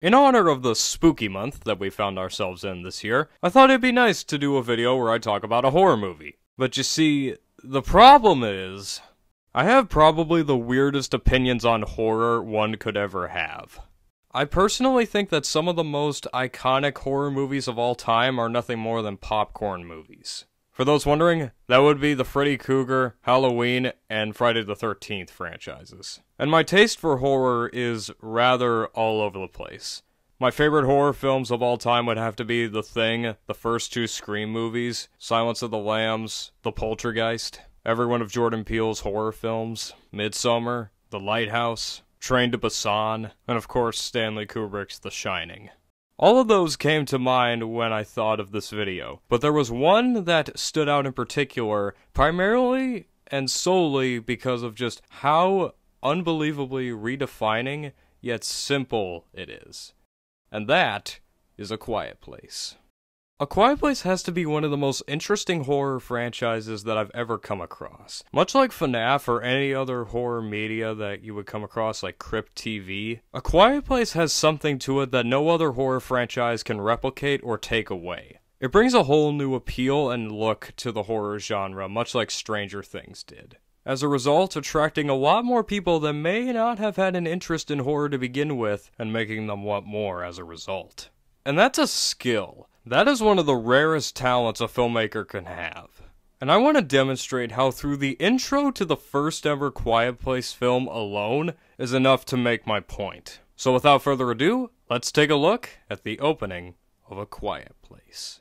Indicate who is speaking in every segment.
Speaker 1: In honor of the spooky month that we found ourselves in this year, I thought it'd be nice to do a video where I talk about a horror movie. But you see, the problem is, I have probably the weirdest opinions on horror one could ever have. I personally think that some of the most iconic horror movies of all time are nothing more than popcorn movies. For those wondering, that would be the Freddy Krueger, Halloween, and Friday the 13th franchises. And my taste for horror is rather all over the place. My favorite horror films of all time would have to be The Thing, the first two Scream movies, Silence of the Lambs, The Poltergeist, every one of Jordan Peele's horror films, Midsommar, The Lighthouse, Train to Busan, and of course Stanley Kubrick's The Shining. All of those came to mind when I thought of this video, but there was one that stood out in particular, primarily and solely because of just how unbelievably redefining yet simple it is. And that is A Quiet Place. A Quiet Place has to be one of the most interesting horror franchises that I've ever come across. Much like FNAF or any other horror media that you would come across like Crypt TV, A Quiet Place has something to it that no other horror franchise can replicate or take away. It brings a whole new appeal and look to the horror genre, much like Stranger Things did. As a result, attracting a lot more people that may not have had an interest in horror to begin with, and making them want more as a result. And that's a skill. That is one of the rarest talents a filmmaker can have. And I want to demonstrate how through the intro to the first ever Quiet Place film alone is enough to make my point. So without further ado, let's take a look at the opening of A Quiet Place.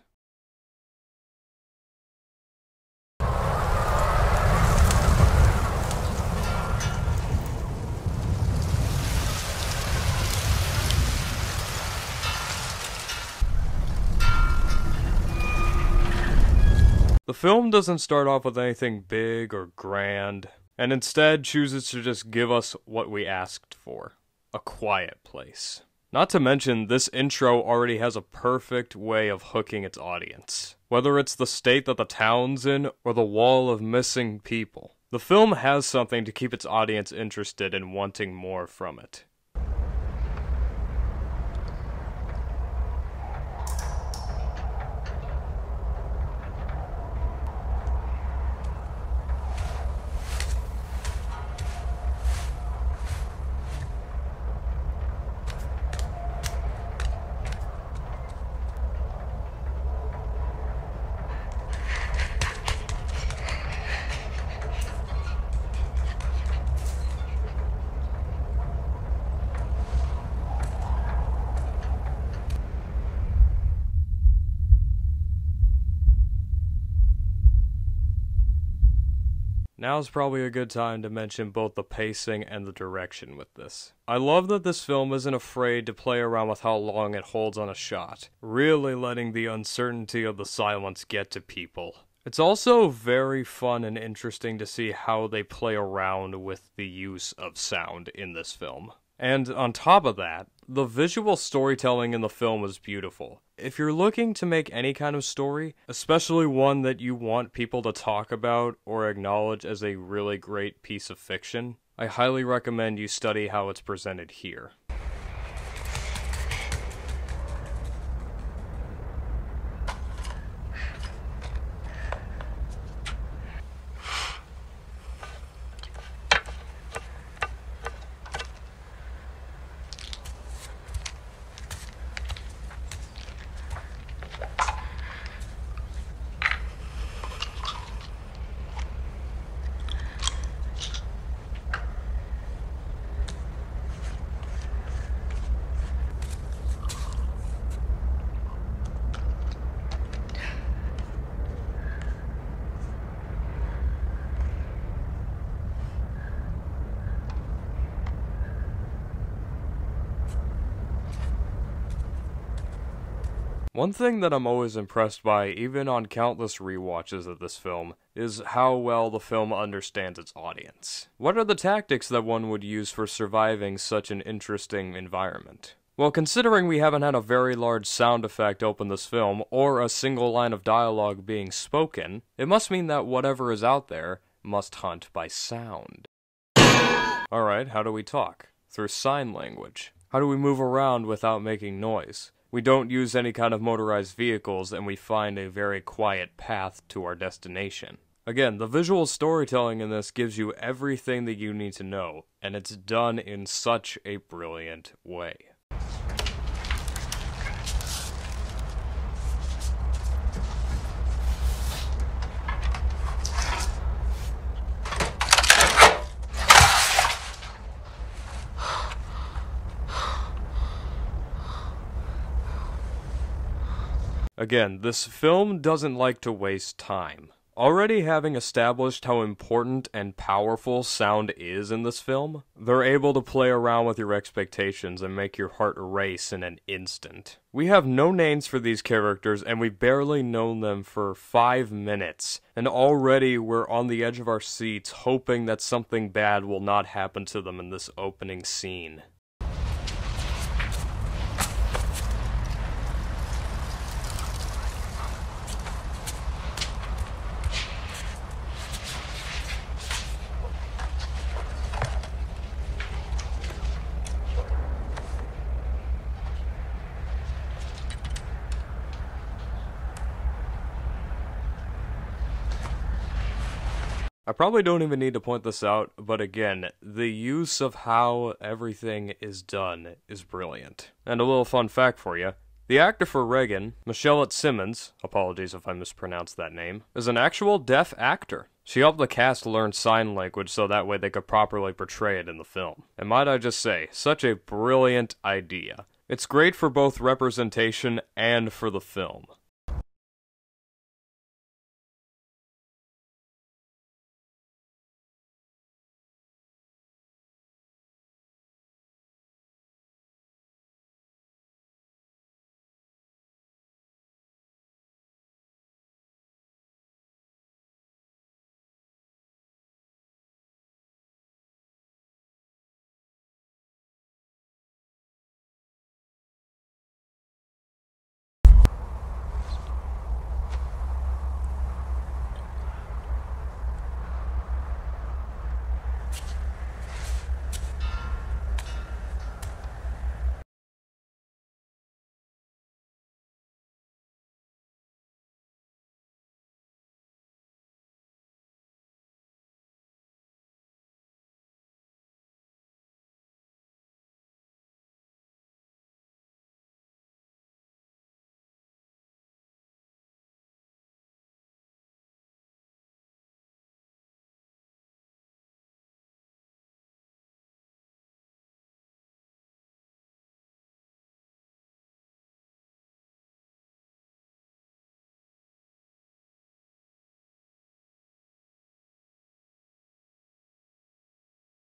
Speaker 1: The film doesn't start off with anything big or grand, and instead chooses to just give us what we asked for. A quiet place. Not to mention, this intro already has a perfect way of hooking its audience. Whether it's the state that the town's in, or the wall of missing people. The film has something to keep its audience interested and wanting more from it. Now's probably a good time to mention both the pacing and the direction with this. I love that this film isn't afraid to play around with how long it holds on a shot, really letting the uncertainty of the silence get to people. It's also very fun and interesting to see how they play around with the use of sound in this film. And on top of that, the visual storytelling in the film is beautiful. If you're looking to make any kind of story, especially one that you want people to talk about or acknowledge as a really great piece of fiction, I highly recommend you study how it's presented here. One thing that I'm always impressed by, even on countless rewatches of this film, is how well the film understands its audience. What are the tactics that one would use for surviving such an interesting environment? Well, considering we haven't had a very large sound effect open this film, or a single line of dialogue being spoken, it must mean that whatever is out there must hunt by sound. Alright, how do we talk? Through sign language. How do we move around without making noise? We don't use any kind of motorized vehicles, and we find a very quiet path to our destination. Again, the visual storytelling in this gives you everything that you need to know, and it's done in such a brilliant way. Again, this film doesn't like to waste time. Already having established how important and powerful sound is in this film, they're able to play around with your expectations and make your heart race in an instant. We have no names for these characters, and we've barely known them for 5 minutes, and already we're on the edge of our seats hoping that something bad will not happen to them in this opening scene. I probably don't even need to point this out, but again, the use of how everything is done is brilliant. And a little fun fact for you. The actor for Regan, Michelle Simmons, apologies if I mispronounced that name, is an actual deaf actor. She helped the cast learn sign language so that way they could properly portray it in the film. And might I just say, such a brilliant idea. It's great for both representation and for the film.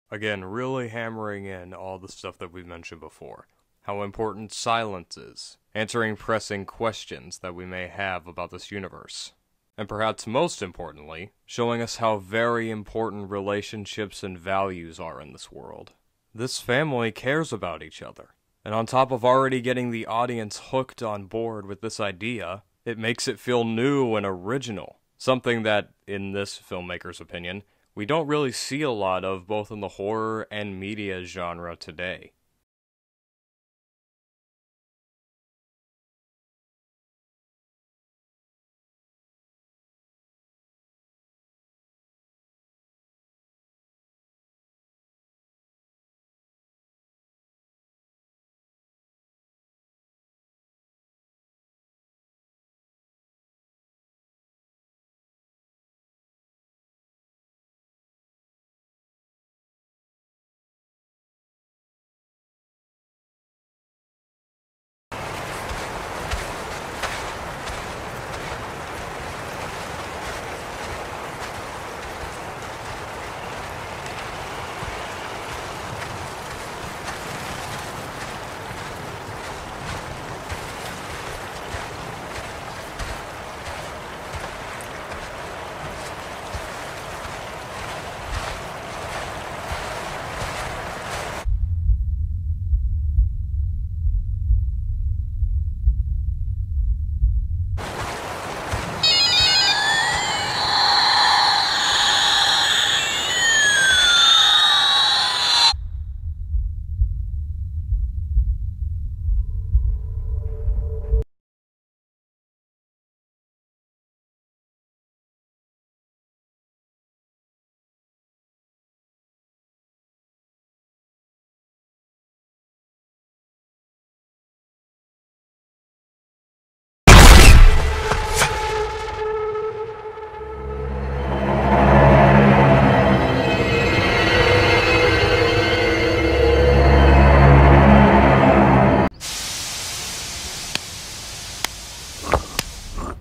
Speaker 1: Again, really hammering in all the stuff that we've mentioned before. How important silence is, answering pressing questions that we may have about this universe. And perhaps most importantly, showing us how very important relationships and values are in this world. This family cares about each other. And on top of already getting the audience hooked on board with this idea, it makes it feel new and original. Something that, in this filmmaker's opinion, we don't really see a lot of both in the horror and media genre today.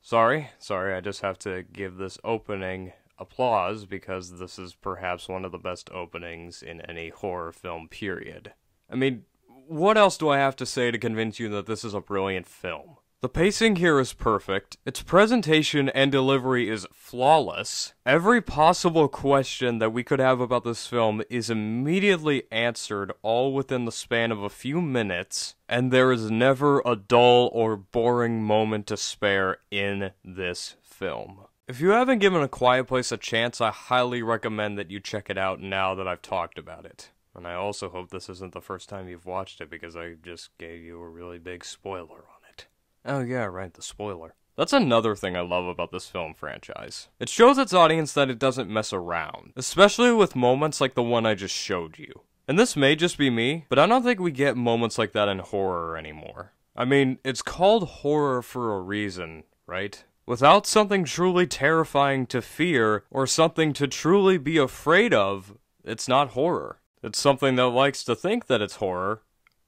Speaker 1: Sorry, I just have to give this opening applause because this is perhaps one of the best openings in any horror film, period. I mean, what else do I have to say to convince you that this is a brilliant film? The pacing here is perfect, its presentation and delivery is flawless, every possible question that we could have about this film is immediately answered all within the span of a few minutes, and there is never a dull or boring moment to spare in this film. If you haven't given A Quiet Place a chance, I highly recommend that you check it out now that I've talked about it. And I also hope this isn't the first time you've watched it because I just gave you a really big spoiler on it. Oh yeah, right, the spoiler. That's another thing I love about this film franchise. It shows its audience that it doesn't mess around, especially with moments like the one I just showed you. And this may just be me, but I don't think we get moments like that in horror anymore. I mean, it's called horror for a reason, right? Without something truly terrifying to fear, or something to truly be afraid of, it's not horror. It's something that likes to think that it's horror,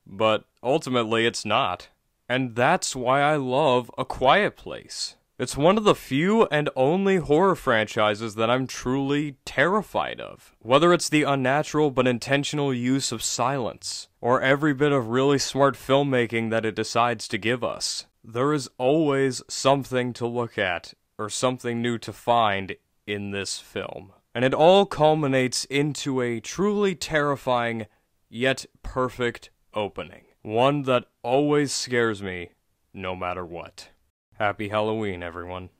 Speaker 1: but ultimately it's not. And that's why I love A Quiet Place. It's one of the few and only horror franchises that I'm truly terrified of. Whether it's the unnatural but intentional use of silence, or every bit of really smart filmmaking that it decides to give us, there is always something to look at, or something new to find in this film. And it all culminates into a truly terrifying, yet perfect opening. One that always scares me, no matter what. Happy Halloween, everyone.